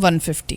150।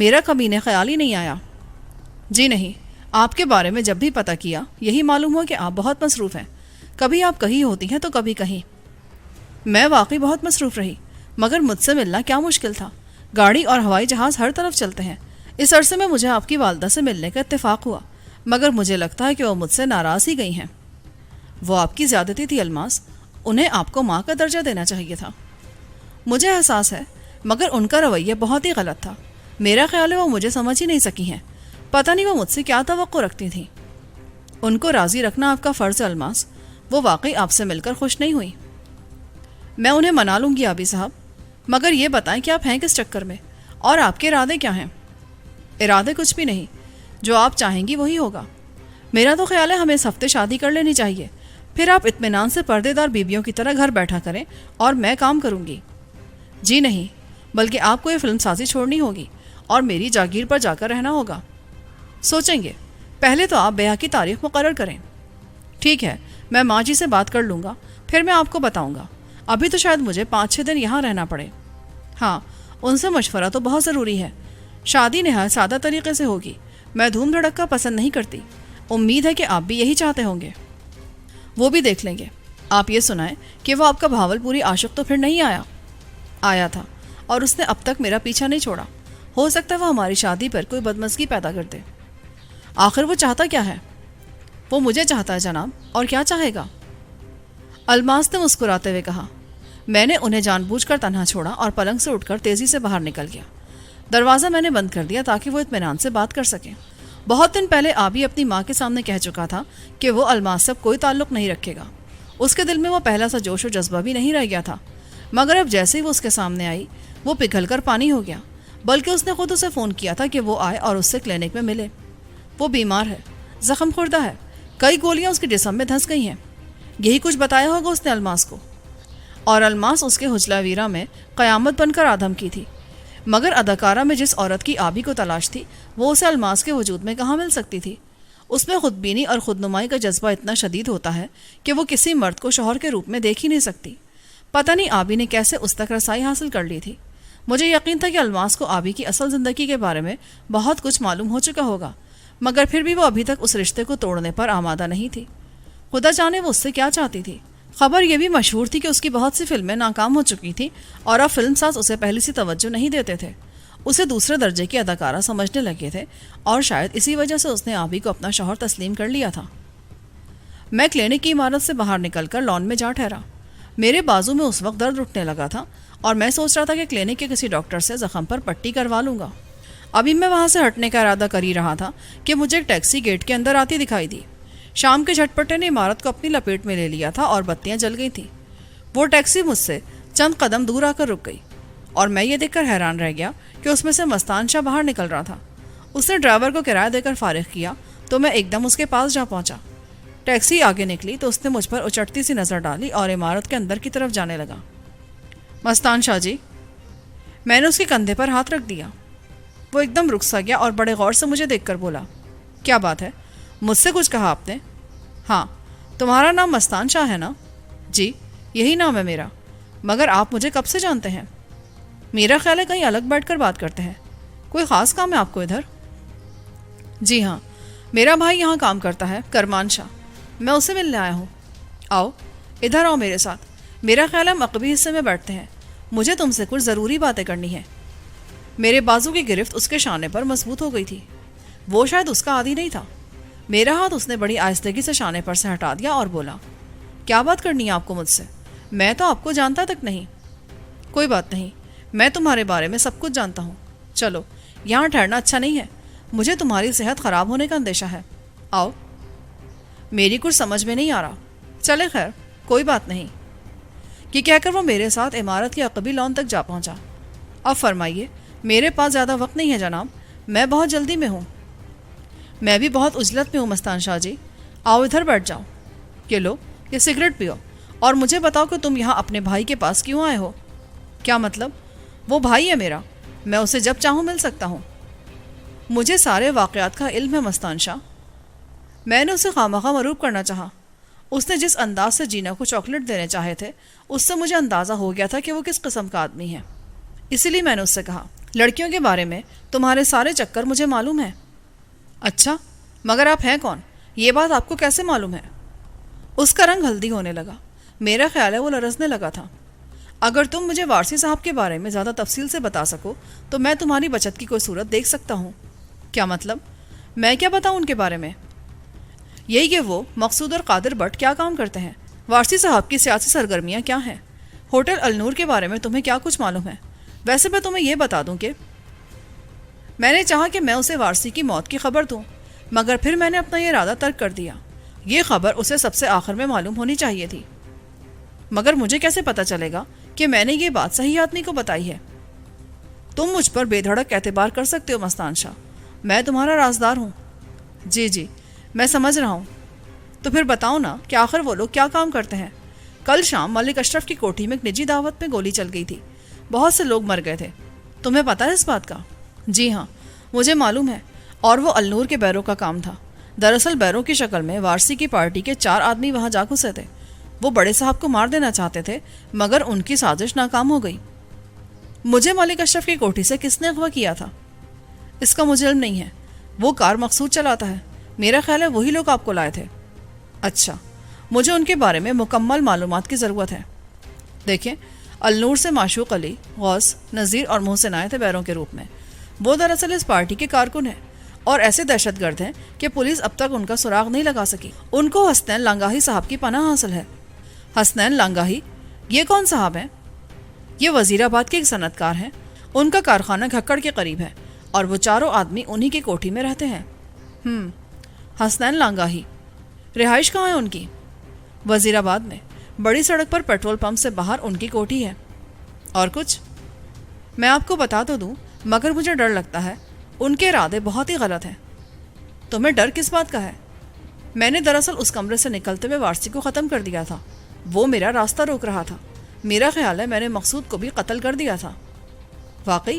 میرا کبھی نے خیال ہی نہیں آیا۔ جی نہیں، آپ کے بارے میں جب بھی پتہ کیا یہی معلوم ہوا کہ آپ بہت مصروف ہیں، کبھی آپ کہیں ہوتی ہیں تو کبھی کہیں۔ میں واقعی بہت مصروف رہی، مگر مجھ سے ملنا کیا مشکل تھا، گاڑی اور ہوائی جہاز ہر طرف چلتے ہیں۔ اس عرصے میں مجھے آپ کی والدہ سے ملنے کا اتفاق ہوا، مگر مجھے لگتا ہے کہ وہ مجھ سے ناراض ہی گئی ہیں۔ وہ آپ کی زیادتی تھی الماس، انہیں آپ کو ماں کا درجہ دینا چاہیے تھا۔ مجھے احساس ہے، مگر ان کا رویہ بہت ہی غلط تھا۔ میرا خیال ہے وہ مجھے سمجھ ہی نہیں سکی ہیں، پتہ نہیں وہ مجھ سے کیا توقع رکھتی تھیں۔ ان کو راضی رکھنا آپ کا فرض ہے الماس، وہ واقعی آپ سے مل کر خوش نہیں ہوئی۔ میں انہیں منا لوں گی آبی صاحب، مگر یہ بتائیں کہ آپ ہیں کس چکر میں، اور آپ کے ارادے کیا ہیں؟ ارادے کچھ بھی نہیں، جو آپ چاہیں گی وہی ہوگا۔ میرا تو خیال ہے ہمیں اس ہفتے شادی کر لینی چاہیے، پھر آپ اطمینان سے پردے دار بیویوں کی طرح گھر بیٹھا کریں اور میں کام کروں گی۔ جی نہیں، بلکہ آپ کو یہ فلم سازی چھوڑنی ہوگی اور میری جاگیر پر جا کر رہنا ہوگا۔ سوچیں گے، پہلے تو آپ بیاہ کی تاریخ مقرر کریں۔ ٹھیک ہے، میں ماں جی سے بات کر لوں گا، پھر میں آپ کو بتاؤں گا۔ ابھی تو شاید مجھے 5-6 دن یہاں رہنا پڑے۔ ہاں، ان سے مشورہ تو بہت ضروری ہے۔ شادی نہایت سادہ طریقے سے ہوگی، میں دھوم دھڑکا پسند نہیں کرتی، امید ہے کہ آپ بھی یہی چاہتے ہوں گے۔ وہ بھی دیکھ لیں گے۔ آپ یہ سنائیں کہ وہ آپ کا بھاول پوری عاشق تو پھر نہیں آیا؟ آیا تھا، اور اس نے اب تک میرا پیچھا نہیں چھوڑا۔ ہو سکتا ہے وہ ہماری شادی پر کوئی بدمزگی پیدا کر دے۔ آخر وہ چاہتا کیا ہے؟ وہ مجھے چاہتا ہے جناب، اور کیا چاہے گا؟ الماس نے مسکراتے ہوئے کہا۔ میں نے انہیں جان بوجھ کر تنہا چھوڑا اور پلنگ سے اٹھ کر تیزی سے باہر نکل گیا۔ دروازہ میں نے بند کر دیا تاکہ وہ اطمینان سے بات کر سکیں۔ بہت دن پہلے آبی اپنی ماں کے سامنے کہہ چکا تھا کہ وہ الماس سے کوئی تعلق نہیں رکھے گا۔ اس کے دل میں وہ پہلا سا جوش و جذبہ بھی نہیں رہ گیا تھا، مگر اب جیسے ہی وہ اس کے سامنے آئی وہ پگھل کر پانی ہو گیا۔ بلکہ اس نے خود اسے فون کیا تھا کہ وہ آئے اور اس سے کلینک میں ملے۔ وہ بیمار ہے، زخم خوردہ ہے، کئی گولیاں اس کے جسم میں دھنس گئی ہیں۔ یہی کچھ بتایا ہوگا اس نے الماس کو، اور الماس اس کے حجلہ ویرا میں قیامت بن کر آدم کی تھی۔ مگر اداکارہ میں جس عورت کی آبی کو تلاش تھی وہ اسے الماس کے وجود میں کہاں مل سکتی تھی؟ اس میں خود بینی اور خود نمائی کا جذبہ اتنا شدید ہوتا ہے کہ وہ کسی مرد کو شوہر کے روپ میں دیکھ ہی نہیں سکتی۔ پتہ نہیں آبی نے کیسے اس تک رسائی حاصل کر لی تھی۔ مجھے یقین تھا کہ الماس کو آبی کی اصل زندگی کے بارے میں بہت کچھ معلوم ہو چکا ہوگا، مگر پھر بھی وہ ابھی تک اس رشتے کو توڑنے پر آمادہ نہیں تھی۔ خدا جانے وہ اس سے کیا چاہتی تھی۔ خبر یہ بھی مشہور تھی کہ اس کی بہت سی فلمیں ناکام ہو چکی تھیں اور اب فلم ساز اسے پہلی سی توجہ نہیں دیتے تھے، اسے دوسرے درجے کی اداکارہ سمجھنے لگے تھے، اور شاید اسی وجہ سے اس نے آبی کو اپنا شوہر تسلیم کر لیا تھا۔ میں کلینک کی عمارت سے باہر نکل کر لان میں جا ٹھہرا۔ میرے بازو میں اس وقت درد اٹھنے لگا تھا اور میں سوچ رہا تھا کہ کلینک کے کسی ڈاکٹر سے زخم پر پٹی کروا لوں گا۔ ابھی میں وہاں سے ہٹنے کا ارادہ کر ہی رہا تھا کہ مجھے ایک ٹیکسی گیٹ کے اندر آتی دکھائی دی۔ شام کے جھٹپٹے نے عمارت کو اپنی لپیٹ میں لے لیا تھا اور بتیاں جل گئی تھیں۔ وہ ٹیکسی مجھ سے چند قدم دور آ کر رک گئی، اور میں یہ دیکھ کر حیران رہ گیا کہ اس میں سے مستان شاہ باہر نکل رہا تھا۔ اس نے ڈرائیور کو کرایہ دے کر فارغ کیا تو میں ایک دم اس کے پاس جا پہنچا۔ ٹیکسی آگے نکلی تو اس نے مجھ پر اچٹتی سی نظر ڈالی اور عمارت کے اندر کی طرف جانے لگا۔ مستان شاہ جی، میں نے اس کے کندھے پر ہاتھ رکھ دیا۔ وہ ایک دم رک سا گیا اور بڑے غور سے مجھے دیکھ کر بولا، کیا بات ہے، مجھ سے کچھ کہا آپ نے؟ ہاں، تمہارا نام مستان شاہ ہے نا؟ جی، یہی نام ہے میرا، مگر آپ مجھے کب سے جانتے ہیں؟ میرا خیال ہے کہیں الگ بیٹھ کر بات کرتے ہیں۔ کوئی خاص کام ہے آپ کو ادھر؟ جی ہاں، میرا بھائی یہاں کام کرتا ہے، کرمان شاہ، میں اسے ملنے آیا ہوں۔ آؤ ادھر آؤ میرے ساتھ، میرا خیال ہے ہم عقبی حصے میں بیٹھتے ہیں، مجھے تم سے کچھ ضروری باتیں کرنی ہیں۔ میرے بازو کی گرفت اس کے شانے پر مضبوط ہو گئی تھی، وہ شاید اس کا عادی نہیں تھا۔ میرا ہاتھ اس نے بڑی آہستگی سے شانے پر سے ہٹا دیا اور بولا، کیا بات کرنی ہے آپ کو مجھ سے؟ میں تو آپ کو جانتا تک نہیں۔ کوئی بات نہیں، میں تمہارے بارے میں سب کچھ جانتا ہوں۔ چلو، یہاں ٹھہرنا اچھا نہیں ہے، مجھے تمہاری صحت خراب ہونے کا اندیشہ ہے۔ آؤ۔ میری کچھ سمجھ میں نہیں آ رہا۔ چلے خیر، کوئی بات نہیں۔ یہ کہہ کر وہ میرے ساتھ عمارت کی عقبی لان تک جا پہنچا۔ اب فرمائیے، میرے پاس زیادہ وقت نہیں ہے جناب، میں بہت جلدی میں ہوں۔ میں بھی بہت عجلت میں ہوں مستان شاہ جی، آؤ ادھر بیٹھ جاؤ، یہ لو، یہ سگریٹ پیو، اور مجھے بتاؤ کہ تم یہاں اپنے بھائی کے پاس کیوں آئے ہو؟ کیا مطلب؟ وہ بھائی ہے میرا، میں اسے جب چاہوں مل سکتا ہوں۔ مجھے سارے واقعات کا علم ہے مستان شاہ۔ میں نے اسے خواہ مروب کرنا چاہا۔ اس نے جس انداز سے جینا کو چاکلیٹ دینے چاہے تھے، اس سے مجھے اندازہ ہو گیا تھا کہ وہ کس قسم کا آدمی ہے۔ اسی لیے میں نے اس سے کہا، لڑکیوں کے بارے میں تمہارے سارے چکر مجھے معلوم ہیں۔ اچھا، مگر آپ ہیں کون؟ یہ بات آپ کو کیسے معلوم ہے؟ اس کا رنگ ہلدی ہونے لگا۔ میرا خیال ہے وہ لرزنے لگا تھا۔ اگر تم مجھے وارسی صاحب کے بارے میں زیادہ تفصیل سے بتا سکو تو میں تمہاری بچت کی کوئی صورت دیکھ سکتا ہوں۔ کیا مطلب؟ میں کیا بتاؤں ان کے بارے میں؟ یہی کہ وہ مقصود اور قادر بٹ کیا کام کرتے ہیں، وارسی صاحب کی سیاسی سرگرمیاں کیا ہیں، ہوٹل النور کے بارے میں تمہیں کیا کچھ معلوم ہے۔ ویسے میں تمہیں یہ بتا دوں کہ میں نے چاہا کہ میں اسے وارسی کی موت کی خبر دوں، مگر پھر میں نے اپنا یہ ارادہ ترک کر دیا۔ یہ خبر اسے سب سے آخر میں معلوم ہونی چاہیے تھی۔ مگر مجھے کیسے پتا چلے گا کہ میں نے یہ بات صحیح آدمی کو بتائی ہے؟ تم مجھ پر بے دھڑک اعتبار کر سکتے ہو مستان شاہ، میں تمہارا رازدار ہوں۔ جی میں سمجھ رہا ہوں۔ تو پھر بتاؤ نا کہ آخر وہ لوگ کیا کام کرتے ہیں۔ کل شام ملک اشرف کی کوٹھی میں ایک نجی دعوت میں گولی چل گئی تھی، بہت سے لوگ مر گئے تھے۔ تمہیں پتا ہے اس بات کا؟ جی ہاں، مجھے معلوم ہے، اور وہ النور کے بیروں کا کام تھا۔ دراصل بیروں کی شکل میں وارسی کی پارٹی کے 4 آدمی وہاں جا گھسے تھے۔ وہ بڑے صاحب کو مار دینا چاہتے تھے، مگر ان کی سازش ناکام ہو گئی۔ مجھے ملک اشرف کی کوٹھی سے کس نے اغوا کیا تھا اس کا مجھے علم نہیں ہے۔ وہ کار مقصود چلاتا ہے، میرا خیال ہے وہی لوگ آپ کو لائے تھے۔ اچھا، مجھے ان کے بارے میں مکمل معلومات کی ضرورت ہے۔ دیکھیں، النور سے معشوق علی، غوث، نذیر اور محسن آئے تھے بیروں کے روپ میں۔ وہ دراصل اس پارٹی کے کارکن ہیں اور ایسے دہشت گرد ہیں کہ پولیس اب تک ان کا سراغ نہیں لگا سکی۔ ان کو حسنین لانگاہی صاحب کی پناہ حاصل ہے۔ حسنین لانگاہی؟ یہ کون صاحب ہیں؟ یہ وزیر آباد کے ایک صنعت کار ہیں۔ ان کا کارخانہ گھکڑ کے قریب ہے اور وہ 4 آدمی انہی کی کوٹھی میں رہتے ہیں۔ حسنین لانگاہی، رہائش کہاں ہے ان کی؟ وزیر آباد میں، بڑی سڑک پر پیٹرول پمپ سے باہر ان کی کوٹھی ہے۔ اور کچھ؟ میں آپ کو بتا تو دوں، مگر مجھے ڈر لگتا ہے، ان کے ارادے بہت ہی غلط ہیں۔ تمہیں ڈر کس بات کا ہے؟ میں نے دراصل اس کمرے سے نکلتے ہوئے وارسی کو ختم کر دیا تھا۔ وہ میرا راستہ روک رہا تھا۔ میرا خیال ہے میں نے مقصود کو بھی قتل کر دیا تھا۔ واقعی؟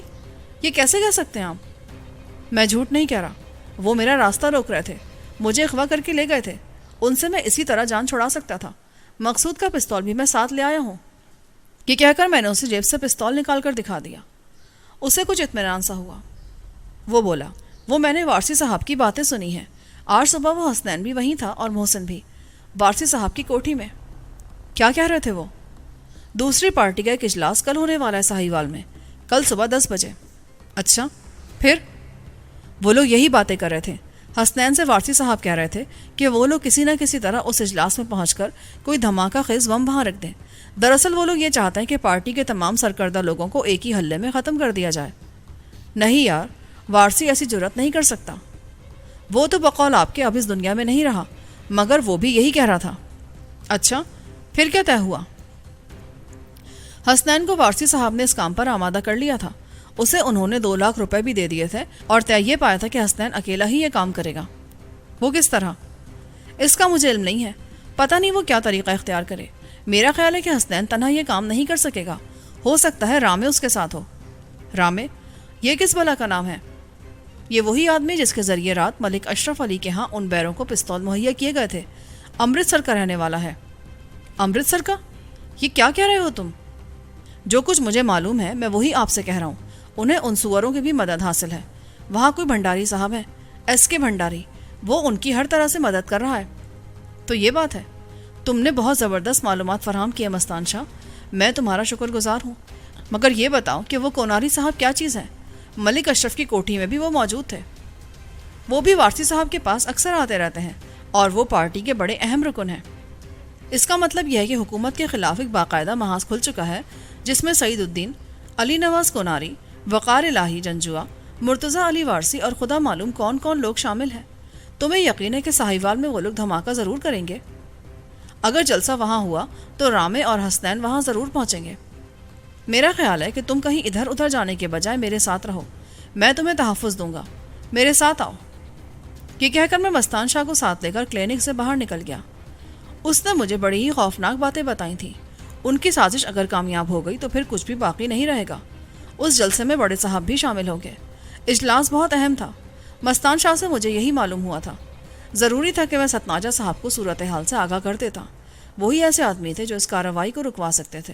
یہ کیسے کہہ سکتے ہیں آپ؟ میں جھوٹ نہیں کہہ رہا، وہ میرا راستہ روک رہے تھے، مجھے اغوا کر کے لے گئے تھے۔ ان سے میں اسی طرح جان چھڑا سکتا تھا۔ مقصود کا پستول بھی میں ساتھ لے آیا ہوں۔ یہ کہہ کر میں نے اسے جیب سے پستول نکال کر دکھا دیا۔ اسے کچھ اطمینان سا ہوا۔ وہ بولا، وہ میں نے وارسی صاحب کی باتیں سنی ہیں۔ آج صبح وہ حسنین بھی وہیں تھا اور محسن بھی، وارسی صاحب کی کوٹھی میں۔ کیا کہہ رہے تھے وہ؟ دوسری پارٹی کا ایک اجلاس کل ہونے والا ہے ساہیوال میں، کل صبح 10 بجے۔ اچھا، پھر؟ وہ لوگ یہی باتیں کر رہے تھے۔ حسنین سے وارسی صاحب کہہ رہے تھے کہ وہ لوگ کسی نہ کسی طرح اس اجلاس میں پہنچ کر کوئی دھماکہ خیز بم وہاں رکھ دیں۔ دراصل وہ لوگ یہ چاہتے ہیں کہ پارٹی کے تمام سرکردہ لوگوں کو ایک ہی حلے میں ختم کر دیا جائے۔ نہیں یار، وارسی ایسی جرات نہیں کر سکتا۔ وہ تو بقول آپ کے اب اس دنیا میں نہیں رہا، مگر وہ بھی یہی کہہ رہا تھا۔ اچھا، پھر کیا طے ہوا؟ حسنین کو وارسی صاحب نے اس کام پر آمادہ کر لیا تھا۔ اسے انہوں نے 2 لاکھ روپے بھی دے دیے تھے اور طے یہ پایا تھا کہ حسنین اکیلا ہی یہ کام کرے گا۔ وہ کس طرح؟ اس کا مجھے علم نہیں ہے، پتہ نہیں وہ کیا طریقہ اختیار کرے۔ میرا خیال ہے کہ حسنین تنہا یہ کام نہیں کر سکے گا، ہو سکتا ہے رامے اس کے ساتھ ہو۔ رامے؟ یہ کس بلا کا نام ہے؟ یہ وہی آدمی جس کے ذریعے رات ملک اشرف علی کے ہاں ان بیروں کو پستول مہیا کیے گئے تھے۔ امرتسر کا رہنے والا ہے۔ امرتسر کا؟ یہ کیا کہہ رہے ہو تم؟ جو کچھ مجھے معلوم ہے میں وہی آپ سے کہہ رہا ہوں۔ انہیں ان سوروں کی بھی مدد حاصل ہے۔ وہاں کوئی بھنڈاری صاحب ہے، ایس کے بھنڈاری، وہ ان کی ہر طرح سے مدد کر رہا ہے۔ تو یہ بات ہے، تم نے بہت زبردست معلومات فراہم کی ہے مستان شاہ، میں تمہارا شکر گزار ہوں۔ مگر یہ بتاؤ کہ وہ کوناری صاحب کیا چیز ہے؟ ملک اشرف کی کوٹھی میں بھی وہ موجود تھے۔ وہ بھی وارسی صاحب کے پاس اکثر آتے رہتے ہیں اور وہ پارٹی کے بڑے اہم رکن ہیں۔ اس کا مطلب یہ ہے کہ حکومت کے خلاف ایک باقاعدہ محاذ کھل چکا ہے، جس میں سعید الدین، علی نواز کوناری، وقار الہی جنجوا، مرتضیٰ علی وارسی اور خدا معلوم کون کون لوگ شامل ہیں۔ تمہیں یقین ہے کہ ساہیوال میں وہ لوگ دھماکہ ضرور کریں گے۔ اگر جلسہ وہاں ہوا تو رامے اور حسنین وہاں ضرور پہنچیں گے۔ میرا خیال ہے کہ تم کہیں ادھر ادھر جانے کے بجائے میرے ساتھ رہو، میں تمہیں تحفظ دوں گا، میرے ساتھ آؤ۔ یہ کہہ کر میں مستان شاہ کو ساتھ لے کر کلینک سے باہر نکل گیا۔ اس نے مجھے بڑی ہی خوفناک باتیں بتائی تھیں۔ ان کی سازش اگر کامیاب ہو گئی تو پھر کچھ بھی باقی نہیں رہے گا۔ اس جلسے میں بڑے صاحب بھی شامل ہو گئے۔ اجلاس بہت اہم تھا۔ مستان شاہ سے مجھے یہی معلوم ہوا تھا۔ ضروری تھا کہ میں ستناجہ صاحب کو صورتحال سے آگاہ کر دیتا۔ وہی ایسے آدمی تھے جو اس کارروائی کو رکوا سکتے تھے۔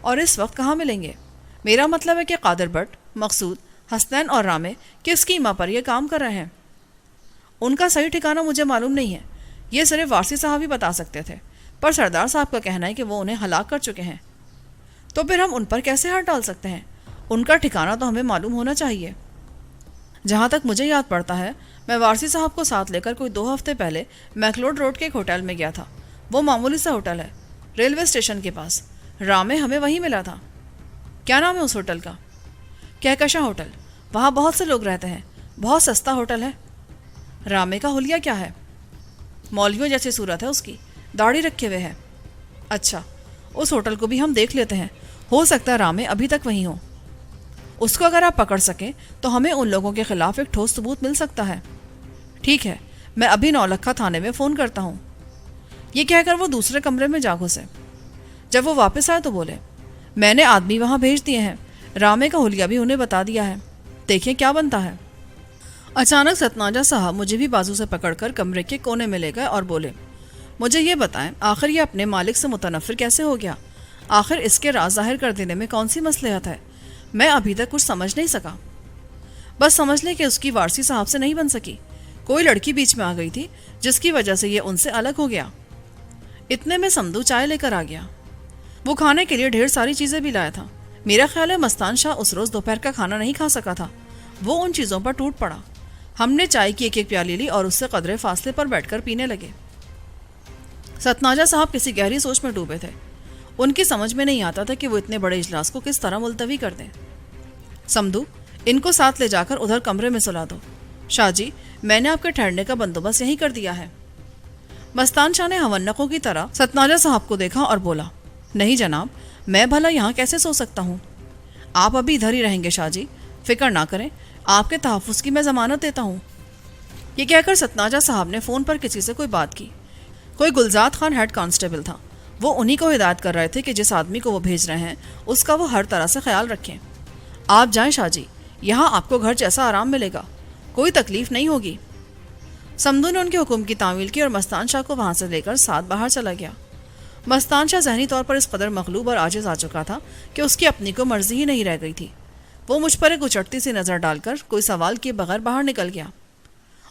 اور اس وقت کہاں ملیں گے؟ میرا مطلب ہے کہ قادر بٹ، مقصود، حسنین اور رامے کس قیمہ پر یہ کام کر رہے ہیں؟ ان کا صحیح ٹھکانہ مجھے معلوم نہیں ہے، یہ صرف وارسی صاحب ہی بتا سکتے تھے، پر سردار صاحب کا کہنا ہے کہ وہ انہیں ہلاک کر چکے ہیں۔ تو پھر ہم ان پر کیسے ہاتھ ڈال سکتے ہیں؟ ان کا ٹھکانہ تو ہمیں معلوم ہونا چاہیے۔ جہاں تک مجھے یاد پڑتا ہے، میں وارسی صاحب کو ساتھ لے کر کوئی 2 ہفتے پہلے میکلوڈ روڈ کے ایک ہوٹل میں گیا تھا۔ وہ معمولی سا ہوٹل ہے، ریلوے اسٹیشن کے پاس۔ رامے ہمیں وہیں ملا تھا۔ کیا نام ہے اس ہوٹل کا؟ کہکشاں ہوٹل۔ وہاں بہت سے لوگ رہتے ہیں، بہت سستا ہوٹل ہے۔ رامے کا حلیہ کیا ہے؟ مولویوں جیسی صورت ہے اس کی، داڑھی رکھے ہوئے ہے۔ اچھا، اس ہوٹل کو بھی ہم دیکھ لیتے ہیں، ہو سکتا ہے رامے ابھی تک وہیں ہو۔ اس کو اگر آپ پکڑ سکیں تو ہمیں ان لوگوں کے خلاف ایک ٹھوس ثبوت مل سکتا ہے۔ ٹھیک ہے، میں ابھی نولکھا تھانے میں فون کرتا ہوں۔ یہ کہہ کر وہ دوسرے کمرے میں جا گھسے۔ جب وہ واپس آئے تو بولے، میں نے آدمی وہاں بھیج دیے ہیں، رامے کا حلیہ بھی انہیں بتا دیا ہے، دیکھیں کیا بنتا ہے۔ اچانک ستناجا صاحب مجھے بھی بازو سے پکڑ کر کمرے کے کونے میں لے گئے اور بولے، مجھے یہ بتائیں، آخر یہ اپنے مالک سے متنفر کیسے ہو گیا؟ آخر اس کے راز ظاہر کر دینے میں کون سی مصلحت ہے؟ میں ابھی تک کچھ سمجھ نہیں سکا۔ بس سمجھ لیں کہ اس کی وارسی صاحب سے نہیں بن سکی، کوئی لڑکی بیچ میں آ گئی تھی جس کی وجہ سے یہ ان سے الگ ہو گیا۔ اتنے میں سمدو چائے لے کر آ گیا۔ وہ کھانے کے لیے ڈھیر ساری چیزیں بھی لایا تھا۔ میرا خیال ہے مستان شاہ اس روز دوپہر کا کھانا نہیں کھا سکا تھا، وہ ان چیزوں پر ٹوٹ پڑا۔ ہم نے چائے کی ایک ایک پیالی لی اور اس سے قدرے فاصلے پر بیٹھ کر پینے لگے۔ ستناجا صاحب کسی گہری سوچ میں ڈوبے تھے۔ ان کی سمجھ میں نہیں آتا تھا کہ وہ اتنے بڑے اجلاس کو کس طرح ملتوی کر دیں۔ سمدو، ان کو ساتھ لے جا کر ادھر کمرے میں سلا دو۔ شاہ جی، میں نے آپ کے ٹھہرنے کا بندوبست یہیں کر دیا ہے۔ مستان شاہ نے ہونقوں کی طرح ستناجا صاحب کو دیکھا اور بولا، نہیں جناب، میں بھلا یہاں کیسے سو سکتا ہوں؟ آپ ابھی ادھر ہی رہیں گے شاہ جی، فکر نہ کریں، آپ کے تحفظ کی میں ضمانت دیتا ہوں۔ یہ کہہ کر ستناجا صاحب نے فون پر کسی سے کوئی بات کی۔ کوئی گلزاد خان ہیڈ کانسٹیبل تھا، وہ انہی کو ہدایت کر رہے تھے کہ جس آدمی کو وہ بھیج رہے ہیں اس کا وہ ہر طرح سے خیال رکھیں۔ آپ جائیں شاہ جی، یہاں آپ کو گھر جیسا آرام ملے گا، کوئی تکلیف نہیں ہوگی۔ سمدو نے ان کے حکم کی تعمیل کی اور مستان شاہ کو وہاں سے لے کر ساتھ باہر چلا گیا۔ مستان شاہ ذہنی طور پر اس قدر مغلوب اور عاجز آ چکا تھا کہ اس کی اپنی کو مرضی ہی نہیں رہ گئی تھی۔ وہ مجھ پر ایک اچٹتی سی نظر ڈال کر کوئی سوال کیے بغیر باہر نکل گیا۔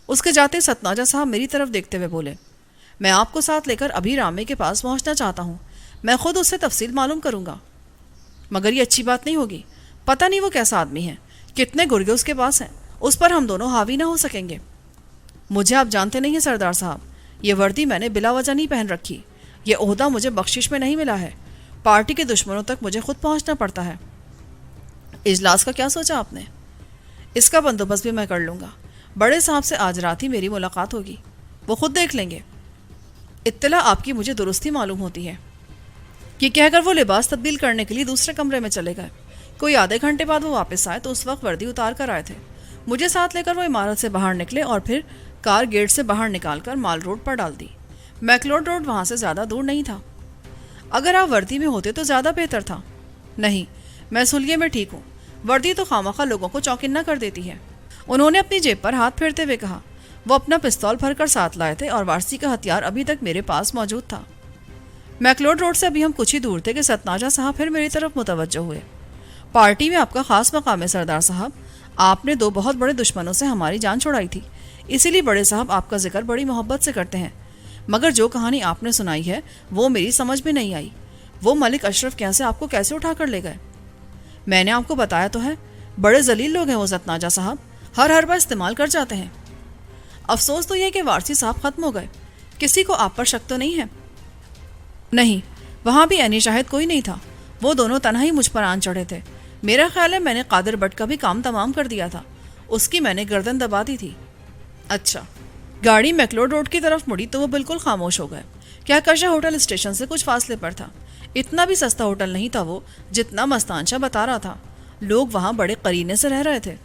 اس کے جاتے ستناجا صاحب میری طرف دیکھتے ہوئے بولے، میں آپ کو ساتھ لے کر ابھی رامے کے پاس پہنچنا چاہتا ہوں، میں خود اس سے تفصیل معلوم کروں گا۔ مگر یہ اچھی بات نہیں ہوگی، پتہ نہیں وہ کیسا آدمی ہے، کتنے گرگے اس کے پاس ہیں، اس پر ہم دونوں حاوی نہ ہو سکیں گے۔ مجھے آپ جانتے نہیں ہیں سردار صاحب، یہ وردی میں نے بلا وجہ نہیں پہن رکھی، یہ عہدہ مجھے بخشش میں نہیں ملا ہے، پارٹی کے دشمنوں تک مجھے خود پہنچنا پڑتا ہے۔ اجلاس کا کیا سوچا آپ نے؟ اس کا بندوبست بھی میں کر لوں گا، بڑے صاحب سے آج رات ہی میری ملاقات ہوگی، وہ خود دیکھ لیں گے۔ اطلاع آپ کی مجھے درستی معلوم ہوتی ہے۔ یہ کہہ کر وہ لباس تبدیل کرنے کے لیے دوسرے کمرے میں چلے گئے۔ کوئی آدھے گھنٹے بعد وہ واپس آئے تو اس وقت وردی اتار کر آئے تھے۔ مجھے ساتھ لے کر وہ عمارت سے باہر نکلے اور پھر کار گیٹ سے باہر نکال کر مال روڈ پر ڈال دی۔ میکلوڈ روڈ وہاں سے زیادہ دور نہیں تھا۔ اگر آپ وردی میں ہوتے تو زیادہ بہتر تھا۔ نہیں، میں سلیے میں ٹھیک ہوں، وردی تو خامخواہ لوگوں کو چوکنا کر دیتی ہے۔ انہوں نے اپنی جیب پر ہاتھ پھیرتے ہوئے کہا، وہ اپنا پستول بھر کر ساتھ لائے تھے اور وارسی کا ہتھیار ابھی تک میرے پاس موجود تھا۔ میکلوڈ روڈ سے ابھی ہم کچھ ہی دور تھے کہ ستناجا صاحب پھر میری طرف متوجہ ہوئے۔ پارٹی میں آپ کا خاص مقام ہے سردار صاحب، آپ نے 2 بہت بڑے دشمنوں سے ہماری جان چھڑائی تھی، اسی لیے بڑے صاحب آپ کا ذکر بڑی محبت سے کرتے ہیں۔ مگر جو کہانی آپ نے سنائی ہے وہ میری سمجھ میں نہیں آئی، وہ ملک اشرف کیا سے آپ کو کیسے اٹھا کر لے گئے؟ میں نے آپ کو بتایا تو ہے، بڑے ذلیل لوگ ہیں وہ ستناجا صاحب، ہر بار استعمال کر جاتے ہیں۔ افسوس تو یہ کہ وارسی صاحب ختم ہو گئے، کسی کو آپ پر شک تو نہیں ہے؟ نہیں، وہاں بھی عینی شاہد کوئی نہیں تھا، وہ دونوں تنہا ہی مجھ پر آن چڑھے تھے۔ میرا خیال ہے میں نے قادر بٹ کا بھی کام تمام کر دیا تھا، اس کی میں نے گردن دبا دی تھی۔ اچھا، گاڑی میکلوڈ روڈ کی طرف مڑی تو وہ بالکل خاموش ہو گئے۔ کہکشاں ہوٹل اسٹیشن سے کچھ فاصلے پر تھا، اتنا بھی سستا ہوٹل نہیں تھا وہ جتنا مستان شاہ بتا رہا تھا، لوگ وہاں بڑے قرینے سے رہ رہے تھے۔